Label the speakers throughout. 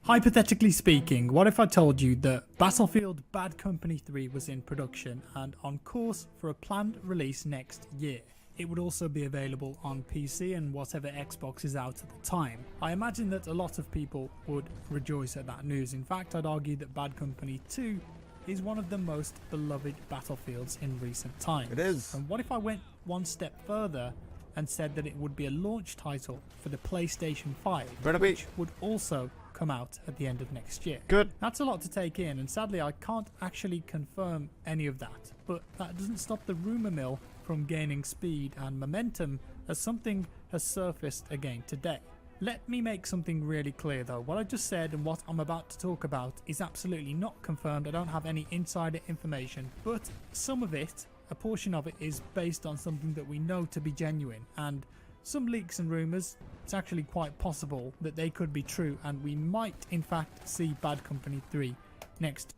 Speaker 1: Hypothetically speaking, what if I told you that Battlefield Bad Company 3 was in production and on course for a planned release next year? It would also be available on PC and whatever Xbox is out at the time. I imagine that a lot of people would rejoice at that news. In fact, I'd argue that Bad Company 2 is one of the most beloved Battlefields in recent times.
Speaker 2: It is.
Speaker 1: And what if I went one step further and said that it would be a launch title for the PlayStation 5, which would also come out at the end of next year?
Speaker 2: Good.
Speaker 1: That's a lot to take in, and sadly I can't actually confirm any of that, but that doesn't stop the rumour mill from gaining speed and momentum as something has surfaced again today. Let me make something really clear though. What I just said and what I'm about to talk about is absolutely not confirmed. I don't have any insider information, but some of it, a portion of it, is based on something that we know to be genuine, and some leaks and rumours, it's actually quite possible that they could be true, and we might in fact see Bad Company 3 next.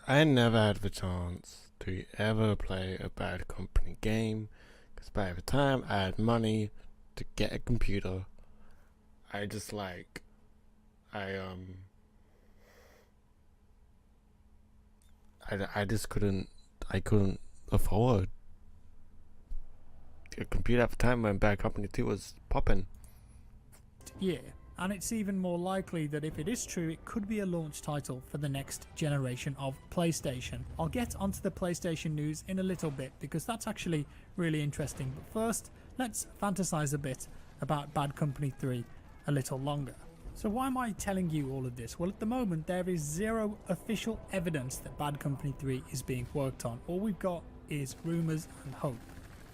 Speaker 2: I never had the chance to ever play a Bad Company game, because by the time I had money to get a computer, I just I just couldn't afford a computer at the time when Bad Company 2 was popping.
Speaker 1: Yeah, and it's even more likely that if it is true, it could be a launch title for the next generation of PlayStation. I'll get onto the PlayStation news in a little bit because that's actually really interesting, but first let's fantasize a bit about Bad Company 3 a little longer. So why am I telling you all of this? Well, at the moment there is zero official evidence that Bad Company 3 is being worked on. All we've got is rumours and hope.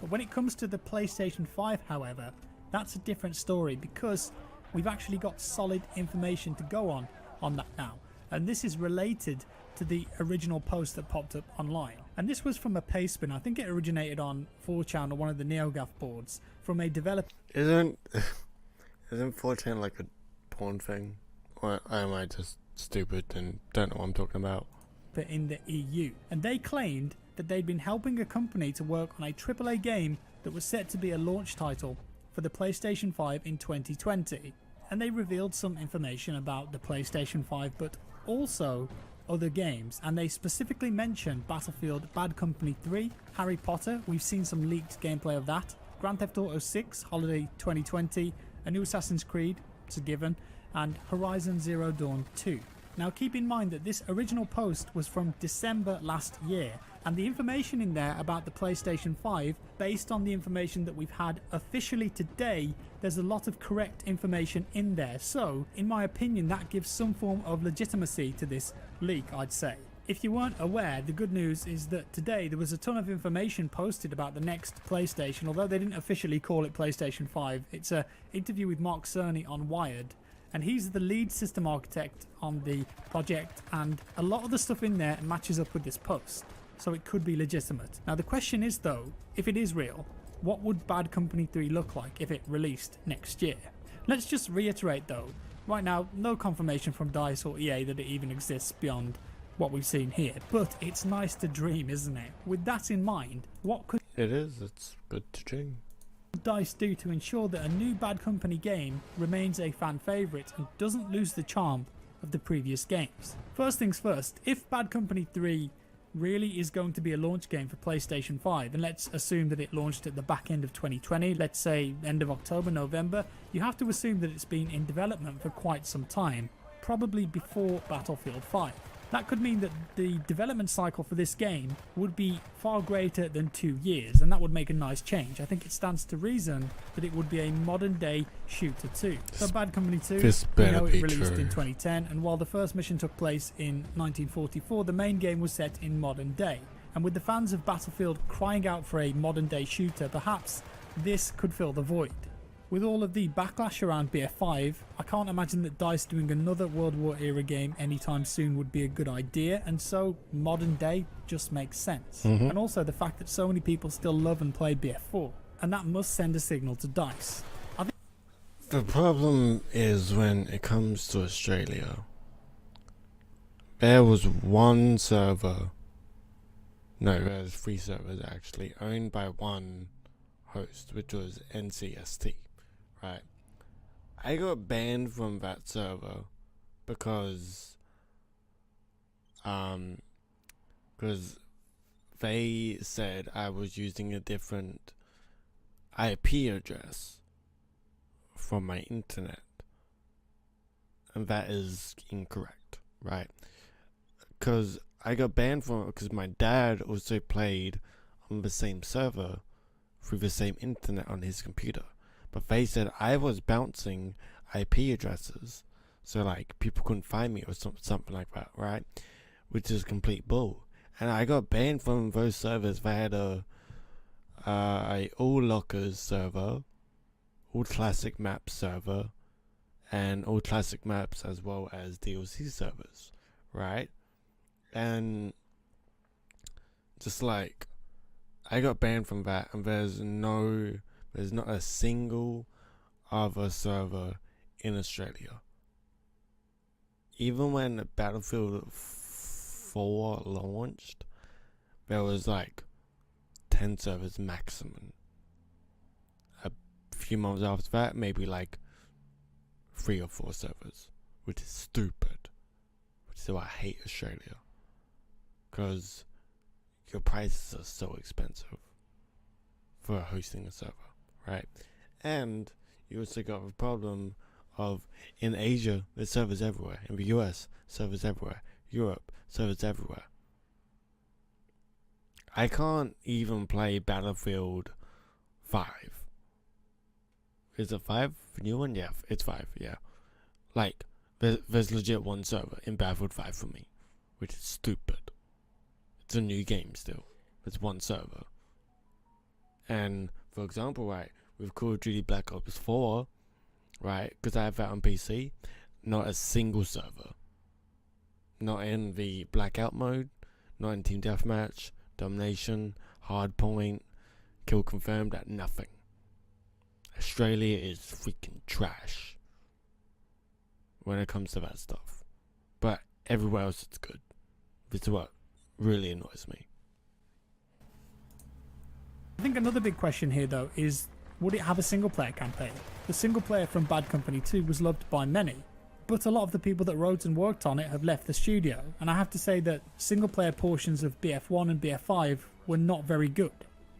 Speaker 1: But when it comes to the PlayStation 5, however, that's a different story because we've actually got solid information to go on that now. And this is related to the original post that popped up online. And this was from a paste spin. I think it originated on 4chan or one of the NeoGAF boards from a developer.
Speaker 2: Isn't 4chan like a porn thing? Or am I just stupid and don't know what I'm talking about?
Speaker 1: In the EU, and they claimed that they'd been helping a company to work on a AAA game that was set to be a launch title for the PlayStation 5 in 2020. And they revealed some information about the PlayStation 5, but also other games, and they specifically mentioned Battlefield Bad Company 3, Harry Potter, we've seen some leaked gameplay of that, Grand Theft Auto 6 Holiday 2020, a new Assassin's Creed, it's a given, and Horizon Zero Dawn 2. Now keep in mind that this original post was from December last year, and the information in there about the PlayStation 5, based on the information that we've had officially today, there's a lot of correct information in there. So, in my opinion, that gives some form of legitimacy to this leak, I'd say. If you weren't aware, the good news is that today there was a ton of information posted about the next PlayStation, although they didn't officially call it PlayStation 5. It's an interview with Mark Cerny on Wired, and he's the lead system architect on the project, and a lot of the stuff in there matches up with this post, so it could be legitimate. Now the question is though, if it is real, what would Bad Company 3 look like if it released next year? Let's just reiterate though, right now no confirmation from DICE or EA that it even exists beyond what we've seen here, but it's nice to dream, isn't it? With that in mind, what could
Speaker 2: it's good to dream.
Speaker 1: DICE do to ensure that a new Bad Company game remains a fan favourite and doesn't lose the charm of the previous games? First things first, if Bad Company 3 really is going to be a launch game for PlayStation 5, and let's assume that it launched at the back end of 2020, let's say end of October, November, you have to assume that it's been in development for quite some time, probably before Battlefield 5. That could mean that the development cycle for this game would be far greater than 2 years, and that would make a nice change. I think it stands to reason that it would be a modern day shooter too. So Bad Company 2, we know it released in 2010, and while the first mission took place in 1944, the main game was set in modern day. And with the fans of Battlefield crying out for a modern day shooter, perhaps this could fill the void. With all of the backlash around BF5, I can't imagine that DICE doing another World War era game anytime soon would be a good idea, and so modern day just makes sense. And also the fact that so many people still love and play BF4, and that must send a signal to DICE.
Speaker 2: The problem is when it comes to Australia, there was one server, no, there's 3 servers actually, owned by one host, which was NCST. Right, I got banned from that server because because they said I was using a different IP address from my internet, and that is incorrect, right? Because I got banned from it because my dad also played on the same server through the same internet on his computer, but they said I was bouncing IP addresses, so like people couldn't find me or something like that, right? Which is complete bull. And I got banned from those servers. They had a all lockers server, all classic maps server, and all classic maps as well as DLC servers, right? And just like I got banned from that, and there's not a single other server in Australia. Even when Battlefield 4 launched, there was like 10 servers maximum. A few months after that, maybe like 3 or 4 servers, which is stupid. Which is why I hate Australia, because your prices are so expensive for hosting a server, right? And you also got the problem of in Asia, there's servers everywhere. In the US, servers everywhere. Europe, servers everywhere. I can't even play Battlefield 5. Is it 5? The new one? Yeah, it's 5, yeah. Like, there's legit one server in Battlefield 5 for me, which is stupid. It's a new game still. There's one server. And, for example, right, with Call of Duty Black Ops 4, right, because I have that on PC, not a single server. Not in the blackout mode, not in Team Deathmatch, Domination, Hardpoint, Kill Confirmed, at nothing. Australia is freaking trash when it comes to that stuff. But everywhere else it's good. This is what really annoys me.
Speaker 1: I think another big question here though is, would it have a single player campaign? The single player from Bad Company 2 was loved by many, but a lot of the people that wrote and worked on it have left the studio, and I have to say that single player portions of BF1 and BF5 were not very good.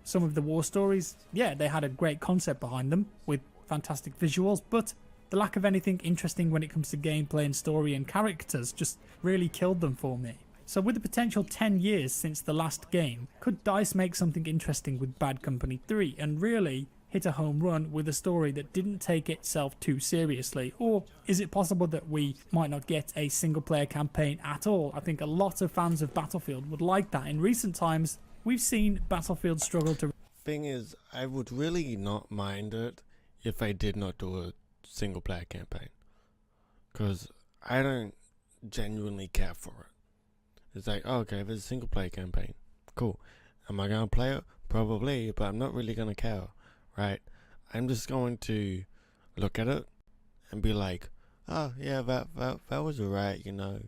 Speaker 1: Some of the war stories, yeah, they had a great concept behind them with fantastic visuals, but the lack of anything interesting when it comes to gameplay and story and characters just really killed them for me. So with the potential 10 years since the last game, could DICE make something interesting with Bad Company 3 and really hit a home run with a story that didn't take itself too seriously? Or is it possible that we might not get a single player campaign at all? I think a lot of fans of Battlefield would like that. In recent times, we've seen Battlefield struggle to...
Speaker 2: Thing is, I would really not mind it if I did not do a single player campaign, because I don't genuinely care for it. It's like, oh, okay, there's a single player campaign, cool. Am I gonna play it? Probably, but I'm not really gonna care. Right, I'm just going to look at it and be like, oh yeah, that was alright, you know.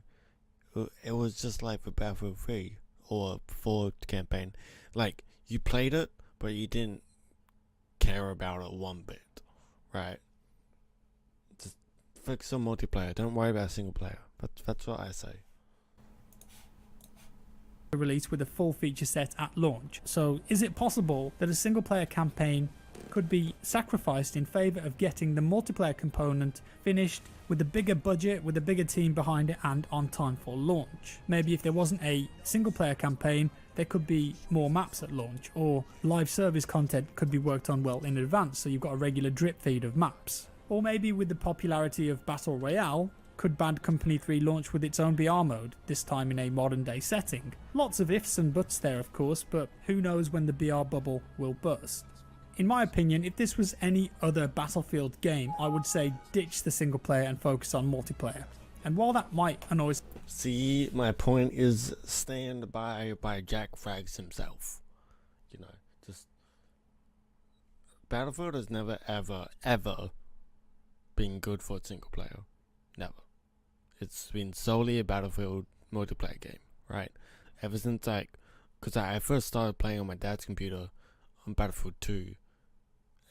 Speaker 2: It was just like the Battlefield 3 or 4 campaign. Like, you played it, but you didn't care about it one bit, right? Just focus on multiplayer. Don't worry about single player. That's what I say.
Speaker 1: Release with a full feature set at launch. So is it possible that a single player campaign could be sacrificed in favour of getting the multiplayer component finished with a bigger budget, with a bigger team behind it, and on time for launch? Maybe if there wasn't a single player campaign, there could be more maps at launch, or live service content could be worked on well in advance, so you've got a regular drip feed of maps. Or maybe with the popularity of Battle Royale, could Bad Company 3 launch with its own BR mode, this time in a modern day setting? Lots of ifs and buts there of course, but who knows when the BR bubble will burst. In my opinion, if this was any other Battlefield game, I would say ditch the single player and focus on multiplayer. And while that might annoy...
Speaker 2: See, my point is stand by Jack Frags himself. You know, just... Battlefield has never ever been good for a single player. Never. It's been solely a Battlefield multiplayer game, right? Ever since, like, because I first started playing on my dad's computer on Battlefield 2,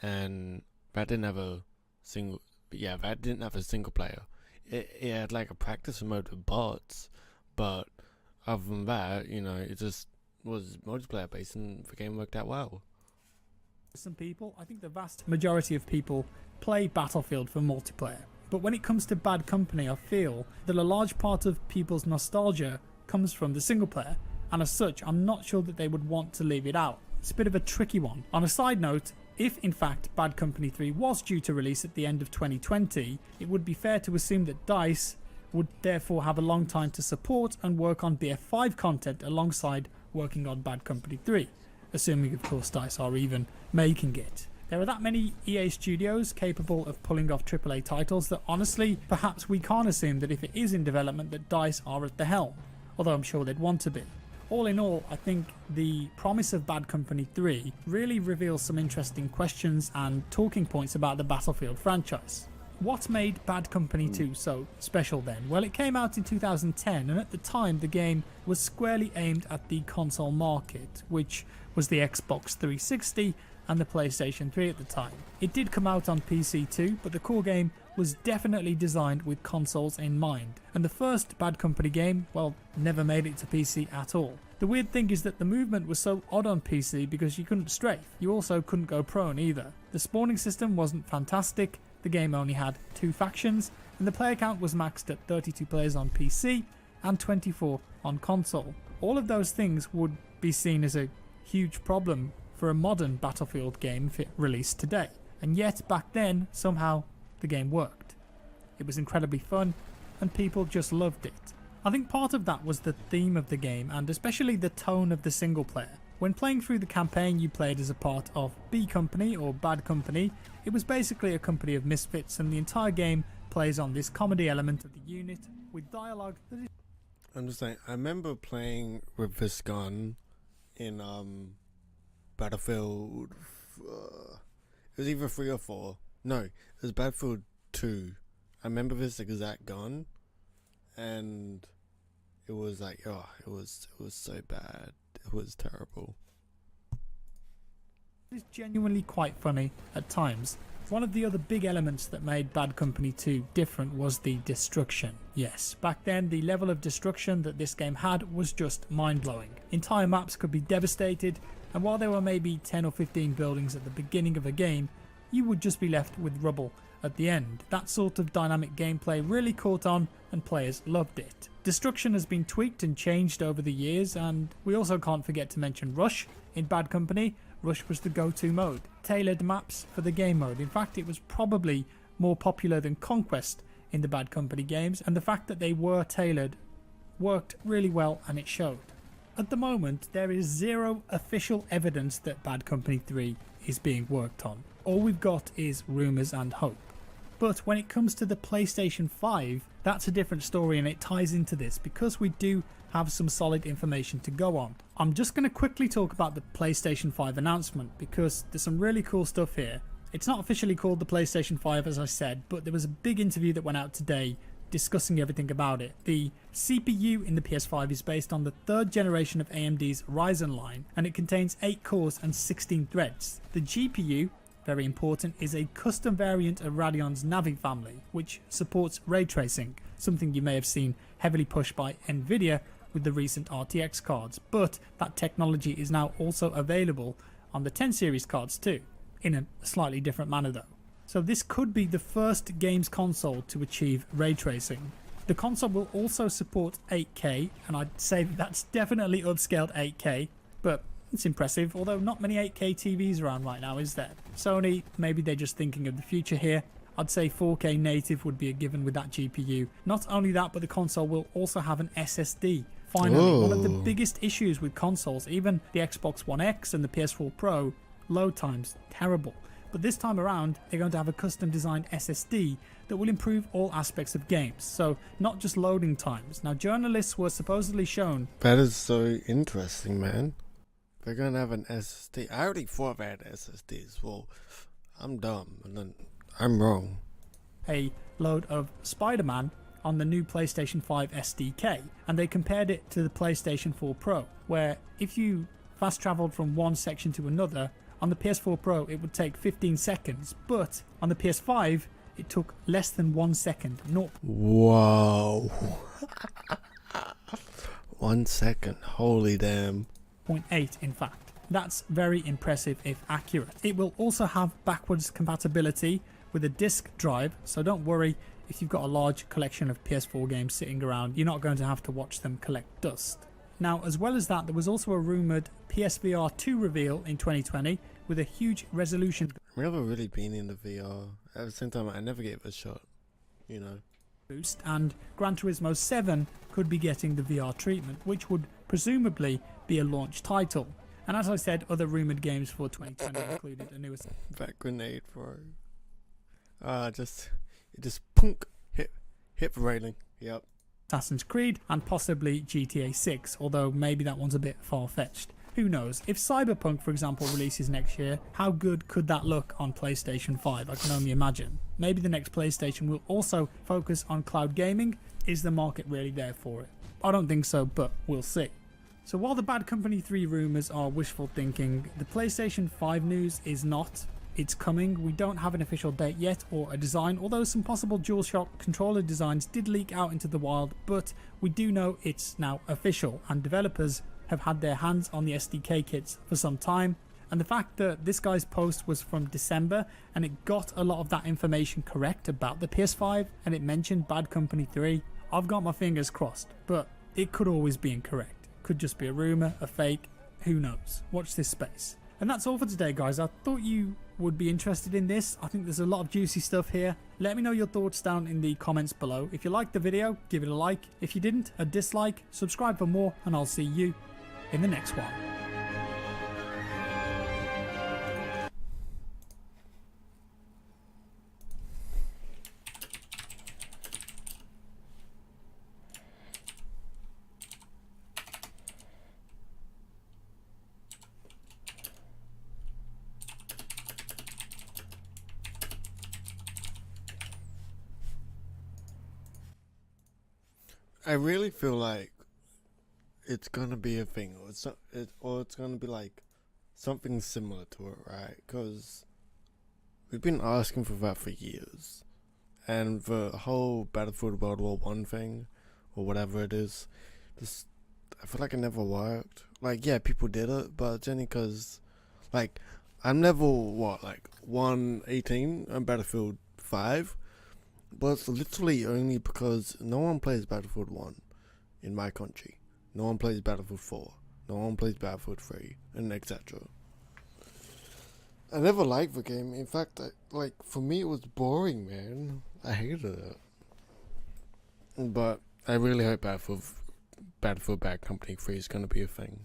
Speaker 2: and that didn't have a single player. it had like a practice mode with bots, but other than that, you know, it just was multiplayer based and the game worked out well.
Speaker 1: Some people, I think the vast majority of people play Battlefield for multiplayer. But when it comes to Bad Company, I feel that a large part of people's nostalgia comes from the single player, and as such, I'm not sure that they would want to leave it out. It's a bit of a tricky one. On a side note, if in fact Bad Company 3 was due to release at the end of 2020, it would be fair to assume that DICE would therefore have a long time to support and work on BF5 content alongside working on Bad Company 3, assuming of course DICE are even making it. There are that many EA studios capable of pulling off AAA titles that honestly, perhaps we can't assume that if it is in development that DICE are at the helm, although I'm sure they'd want to be. All in all, I think the promise of Bad Company 3 really reveals some interesting questions and talking points about the Battlefield franchise. What made Bad Company 2 so special then? Well, it came out in 2010, and at the time the game was squarely aimed at the console market, which was the Xbox 360 and the PlayStation 3 at the time. It did come out on PC too, but the core game was definitely designed with consoles in mind, and the first Bad Company game, well, never made it to PC at all. The weird thing is that the movement was so odd on PC because you couldn't strafe. You also couldn't go prone either. The spawning system wasn't fantastic, the game only had 2 factions, and the player count was maxed at 32 players on PC and 24 on console. All of those things would be seen as a huge problem for a modern Battlefield game if it released today, and yet back then somehow the game worked. It was incredibly fun and people just loved it. I think part of that was the theme of the game and especially the tone of the single player. When playing through the campaign you played as a part of B Company or Bad Company. It was basically a company of misfits, and the entire game plays on this comedy element of the unit with dialogue that is...
Speaker 2: I'm just saying, I remember playing with this gun in Battlefield, it was either 3 or 4. No, it was Battlefield 2. I remember this exact gun, and it was like, oh, it was so bad. It was terrible.
Speaker 1: It's genuinely quite funny at times. One of the other big elements that made Bad Company 2 different was the destruction. Yes, back then the level of destruction that this game had was just mind-blowing. Entire maps could be devastated, and while there were maybe 10 or 15 buildings at the beginning of a game, you would just be left with rubble at the end. That sort of dynamic gameplay really caught on and players loved it. Destruction has been tweaked and changed over the years, and we also can't forget to mention Rush in Bad Company. Rush was the go-to mode. Tailored maps for the game mode. In fact, it was probably more popular than Conquest in the Bad Company games, and the fact that they were tailored worked really well and it showed. At the moment, there is zero official evidence that Bad Company 3 is being worked on. All we've got is rumours and hope. But when it comes to the PlayStation 5, that's a different story, and it ties into this because we do have some solid information to go on. I'm just going to quickly talk about the PlayStation 5 announcement because there's some really cool stuff here. It's not officially called the PlayStation 5 as I said, but there was a big interview that went out today discussing everything about it. The CPU in the PS5 is based on the 3rd generation of AMD's Ryzen line, and it contains 8 cores and 16 threads. The GPU, very important, is a custom variant of Radeon's Navi family, which supports ray tracing, something you may have seen heavily pushed by Nvidia with the recent RTX cards, but that technology is now also available on the 10 series cards too, in a slightly different manner though. So this could be the first games console to achieve ray tracing. The console will also support 8K, and I'd say that's definitely upscaled 8K, but it's impressive, although not many 8K TVs around right now, is there? Sony, maybe they're just thinking of the future here. I'd say 4K native would be a given with that GPU. Not only that, but the console will also have an SSD. Finally, one of the biggest issues with consoles, even the Xbox One X and the PS4 Pro, load times, terrible. But this time around, they're going to have a custom designed SSD that will improve all aspects of games, so not just loading times. Now, journalists were supposedly shown...
Speaker 2: That is so interesting, man. They're going to have an SSD. I already thought they had SSDs. Well, I'm dumb, and then I'm wrong.
Speaker 1: A load of Spider-Man on the new PlayStation 5 SDK, and they compared it to the PlayStation 4 Pro, where if you fast traveled from one section to another, on the PS4 Pro it would take 15 seconds, but on the PS5 It took less than 1 second,
Speaker 2: Whoa. 1 second, holy damn.
Speaker 1: 0.8 in fact. That's very impressive if accurate. It will also have backwards compatibility with a disk drive, so don't worry if you've got a large collection of PS4 games sitting around, you're not going to have to watch them collect dust. Now, as well as that, there was also a rumoured PSVR 2 reveal in 2020 with a huge resolution
Speaker 2: I've never really been into VR. At the same time, I never gave it a shot, you know.
Speaker 1: boost, and Gran Turismo 7 could be getting the VR treatment, which would presumably be a launch title. And as I said, other rumoured games for 2020 included a new
Speaker 2: That grenade, bro. It just punk, hit the railing. Yep.
Speaker 1: Assassin's Creed and possibly GTA 6, although maybe that one's a bit far-fetched. Who knows? If Cyberpunk, for example, releases next year, how good could that look on PlayStation 5? I can only imagine. Maybe the next PlayStation will also focus on cloud gaming. Is the market really there for it? I don't think so, but we'll see. So while the Bad Company 3 rumours are wishful thinking, the PlayStation 5 news is not. It's coming. We don't have an official date yet or a design, although some possible DualShock controller designs did leak out into the wild, but we do know it's now official and developers have had their hands on the SDK kits for some time. And the fact that this guy's post was from December and it got a lot of that information correct about the PS5 and it mentioned Bad Company 3, I've got my fingers crossed, but it could always be incorrect. Could just be a rumour, a fake, who knows. Watch this space. And that's all for today, guys. I thought you would be interested in this. I think there's a lot of juicy stuff here. Let me know your thoughts down in the comments below. If you liked the video, give it a like. If you didn't, a dislike. Subscribe for more, and I'll see you in the next one.
Speaker 2: I really feel like it's gonna be a thing, or it's gonna be like something similar to it, right? Because we've been asking for that for years, and the whole Battlefield World War One thing, or whatever it is, just I feel like it never worked. Like, yeah, people did it, but it's only because, like, I'm level 118 on Battlefield 5. But it's literally only because no one plays Battlefield 1 in my country. No one plays Battlefield 4. No one plays Battlefield 3, and etc. I never liked the game. In fact, for me it was boring, man. I hated it. But I really hope Battlefield Bad Company 3 is going to be a thing.